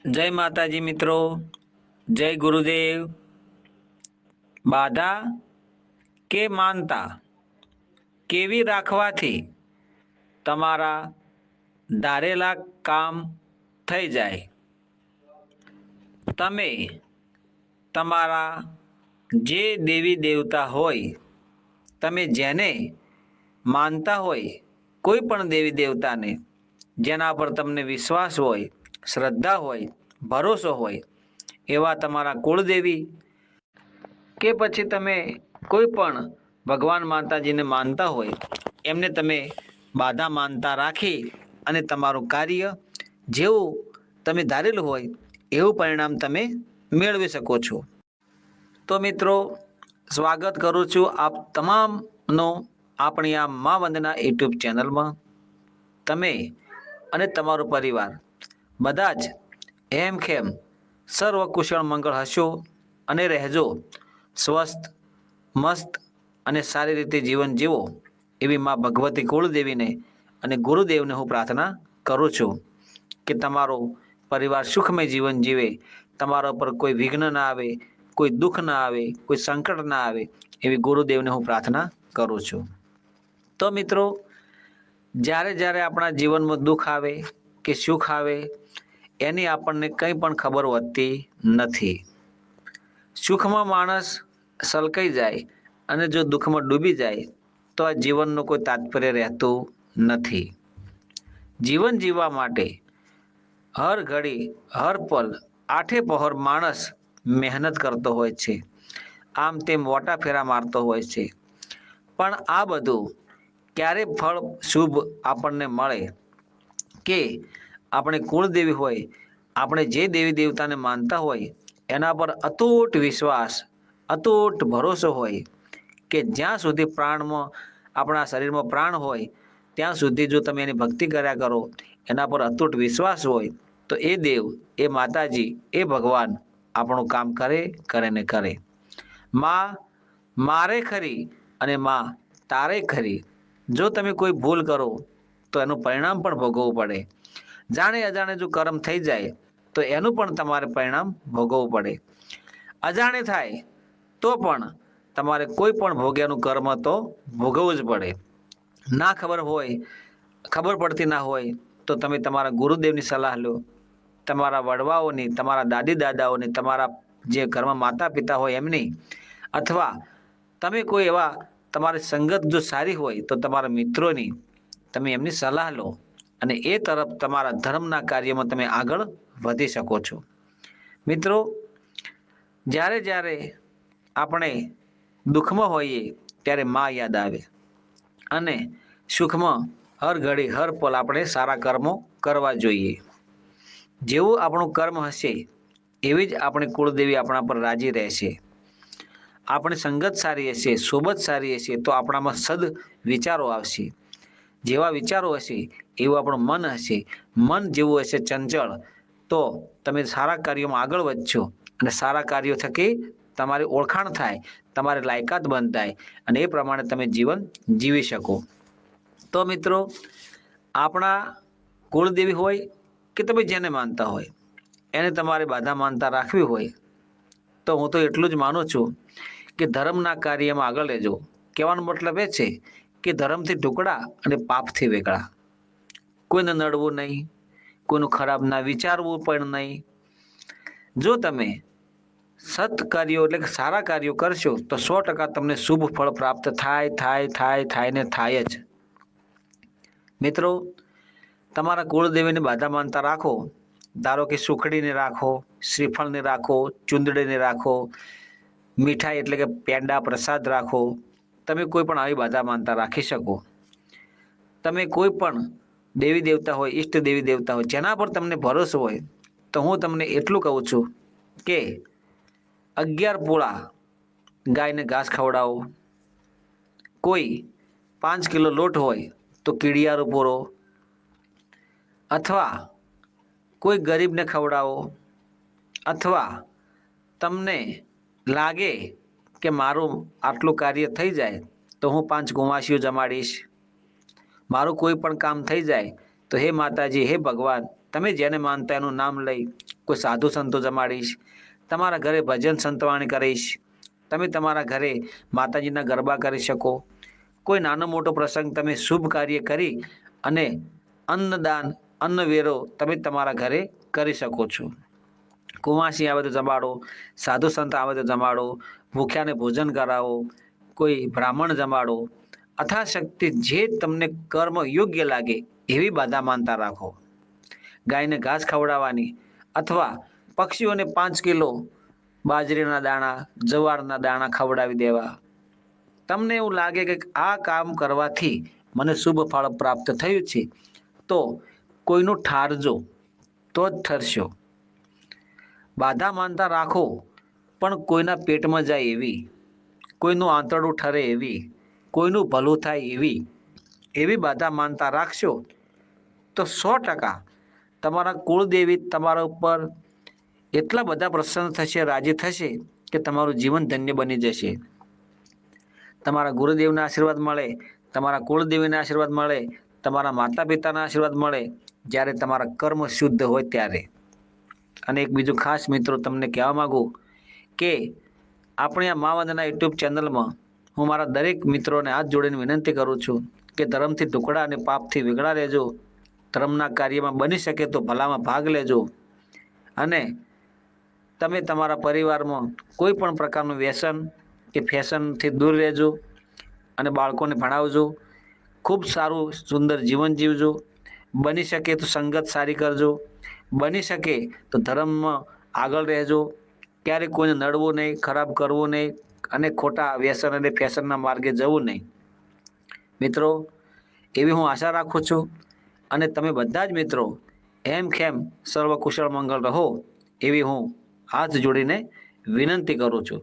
જય માતાજી મિત્રો, જય ગુરુદેવ। બાધા કે માનતા કેવી રાખવાથી તમારા ધારેલા કામ થઈ જાય? તમે તમારા જે દેવી દેવતા હોય, તમે જેને માનતા હોય, કોઈ પણ દેવી દેવતાને જેના પર તમને વિશ્વાસ હોય, શ્રદ્ધા હોય, ભરોસો હોય, એવા તમારા કુળદેવી કે પછી તમે કોઈ પણ ભગવાન માતાજીને માનતા હોય, એમને તમે બાધા માનતા રાખી અને તમારું કાર્ય જેવું તમે ધારેલું હોય એવું પરિણામ તમે મેળવી શકો છો। તો મિત્રો, સ્વાગત કરું છું આપ તમામનો આપણી આ મા વંદના યુટ્યુબ ચેનલમાં। તમે અને તમારો પરિવાર બધા જ હેમખેમ સર્વ કુશળ મંગળ હશો અને રહેજો। સ્વસ્થ, મસ્ત અને સારી રીતે જીવન જીવો એવી મા ભગવતી કુળદેવીને અને ગુરુદેવને હું પ્રાર્થના કરું છું કે તમારો પરિવાર સુખમય જીવન જીવે, તમારા પર કોઈ વિઘ્ન ના આવે, કોઈ દુઃખ ના આવે, કોઈ સંકટ ના આવે એવી ગુરુદેવને હું પ્રાર્થના કરું છું। તો મિત્રો, જ્યારે જ્યારે આપણા જીવનમાં દુઃખ આવે કે સુખ આવે, એની આપણને કંઈ પણ ખબર હોતી નથી। સુખમાં માણસ સલકાઈ જાય અને જો દુઃખમાં ડૂબી જાય તો આ જીવનનું કોઈ તાત્પર્ય રહેતું નથી। જીવન જીવવા માટે હર ઘડી, હર પલ, આઠે પહોર માણસ મહેનત કરતો હોય છે, આમ તેમ મોટા ફેરા મારતો હોય છે, પણ આ બધું ક્યારે ફળ શુભ આપણને મળે કે આપણે કુળદેવી હોય, આપણે જે દેવી દેવતાને માનતા હોય એના પર અતૂટ વિશ્વાસ, અતૂટ ભરોસો હોય કે જ્યાં સુધી પ્રાણમાં, આપણા શરીરમાં પ્રાણ હોય ત્યાં સુધી જો તમે એની ભક્તિ કર્યા કરો, એના પર અતૂટ વિશ્વાસ હોય તો એ દેવ, એ માતાજી, એ ભગવાન આપણું કામ કરે ને કરે। માં મારે ખરી અને માં તારે ખરી। જો તમે કોઈ ભૂલ કરો તો એનું પરિણામ પણ ભોગવવું પડે। જાણે અજાણે જો કર્મ થઈ જાય તો એનું પણ તમારે પરિણામ ભોગવવું પડે। અજાણે થાય તો પણ તમારે કોઈ પણ ભોગ્યાનું કર્મ તો ભોગવવું જ પડે। ના ખબર હોય, ખબર પડતી ના હોય તો તમે તમારા ગુરુદેવની સલાહ લો, તમારા વડવાઓની, તમારા દાદી દાદાઓની, તમારા જે ઘરમાં માતા પિતા હોય એમની, અથવા તમે કોઈ એવા, તમારી સંગત જો સારી હોય તો તમારા મિત્રોની, તમે એમની સલાહ લો અને એ તરફ તમારા ધર્મના કાર્યમાં તમે આગળ વધી શકો છો। મિત્રો, જ્યારે જ્યારે આપણે દુઃખમાં હોઈએ ત્યારે માં યાદ આવે અને સુખમાં હર ઘડી, હર પલ આપણે સારા કર્મો કરવા જોઈએ। જેવું આપણું કર્મ હશે એવી જ આપણી કુળદેવી આપણા પર રાજી રહેશે। આપણી સંગત સારી હશે, સોબત સારી હશે તો આપણામાં સદ વિચારો આવશે। જેવા વિચારો હશે એવું આપણું મન હશે। મન જેવું હશે ચંચળ તો તમે સારા કાર્યોમાં આગળ વધશો અને સારા કાર્યો થકી તમારી ઓળખાણ થાય, તમારી લાયકાત બંધાય અને એ પ્રમાણે તમે જીવન જીવી શકો। તો મિત્રો, આપણા કુળદેવી હોય કે તમે જેને માનતા હોય એને તમારે બાધા માનતા રાખવી હોય તો હું તો એટલું જ માનું છું કે ધર્મના કાર્યમાં આગળ લેજો। કહેવાનો મતલબ એ છે કે ધર્મથી ટુકડા અને પાપથી વેગળા। કોઈને નડવું નહીં, કોઈનું ખરાબ ના વિચારવું પણ નહીં। જો તમે સત કાર્યો એટલે કે સારા કાર્યો કરશો તો 100% તમને શુભ ફળ પ્રાપ્ત થાય ને થાય જ। મિત્રો, તમારા કુળદેવીની બાધા માનતા રાખો। ધારો કે સુખડીને રાખો, શ્રીફળને રાખો, ચુંદડીને રાખો, મીઠાઈ એટલે કે પેંડા પ્રસાદ રાખો। તમે કોઈ પણ આવી બાધા માનતા રાખી શકો। તમે કોઈ પણ દેવી દેવતા હોય, ઈષ્ટ દેવી દેવતા હોય, જેના પર તમને ભરોસો હોય તો હું તમને એટલું કહું છું કે 11 પૂળા ગાયને ઘાસ ખવડાવો। કોઈ 5 કિલો લોટ હોય તો કીડિયારો પૂરો, અથવા કોઈ ગરીબને ખવડાવો, અથવા તમને લાગે કે મારું આટલું કાર્ય થઈ જાય તો હું 5 ગોવાશીઓ જમાડીશ, મારું કોઈ પણ કામ થઈ જાય તો હે માતાજી, હે ભગવાન, તમે જેને માનતા એનું નામ લઈ કોઈ સાધુ સંતો જમાડીશ, તમારા ઘરે ભજન સંતવાણી કરીશ, તમે તમારા ઘરે માતાજીના ગરબા કરી શકો, કોઈ નાનો મોટો પ્રસંગ તમે શુભ કાર્ય કરી અને અન્નદાન અન્નવેરો તમે તમારા ઘરે કરી શકો છો. કુંવાસી આવે તો જમાડો, સાધુ સંત આવે તો જમાડો, ભૂખ્યાને ભોજન કરાવો, કોઈ બ્રાહ્મણ જમાડો. અથાશક્તિ જે તમને કર્મ યોગ્ય લાગે એવી બાધા માનતા રાખો. ગાયને ઘાસ ખવડાવવાની અથવા પક્ષીઓને 5 કિલો બાજરીના દાણા, જવારના દાણા ખવડાવી દેવા. તમને એવું લાગે કે આ કામ કરવાથી મને શુભ ફળ પ્રાપ્ત થયું છે, તો કોઈનું ઠારજો તો જ ઠરશો. બાધા માનતા રાખો પણ કોઈના પેટમાં જાય એવી, કોઈનું આંતરડું ઠરે એવી, કોઈનું ભલું થાય એવી બાધા માનતા રાખશો તો 100% તમારા કુળદેવી તમારા ઉપર એટલા બધા પ્રસન્ન થશે, રાજી થશે કે તમારું જીવન ધન્ય બની જશે. તમારા ગુરુદેવના આશીર્વાદ મળે, તમારા કુળદેવીના આશીર્વાદ મળે, તમારા માતા પિતાના આશીર્વાદ મળે જ્યારે તમારા કર્મ શુદ્ધ હોય ત્યારે. અને એક બીજું ખાસ મિત્રો તમને કહેવા માગું કે આપણી આ મા વંદના યુટ્યુબ ચેનલમાં હું મારા દરેક મિત્રોને હાથ જોડીને વિનંતી કરું છું કે ધર્મથી ટુકડા અને પાપથી વેગળા રહેજો. ધર્મના કાર્યમાં બની શકે તો ભલામાં ભાગ લેજો અને તમે તમારા પરિવારમાં કોઈ પણ પ્રકારનું વ્યસન કે ફેશનથી દૂર રહેજો અને બાળકોને ભણાવજો. ખૂબ સારું સુંદર જીવન જીવજો. બની શકે તો સંગત સારી કરજો, બની શકે તો ધર્મમાં આગળ રહેજો. ક્યારેય કોઈને નડવું નહીં, ખરાબ કરવું નહીં અને ખોટા વ્યસન અને ફેશનના માર્ગે જવું નહીં. મિત્રો, એવી હું આશા રાખું છું અને તમે બધા જ મિત્રો એમ ખેમ સર્વ કુશળ મંગળ રહો એવી હું હાથ જોડીને વિનંતી કરું છું.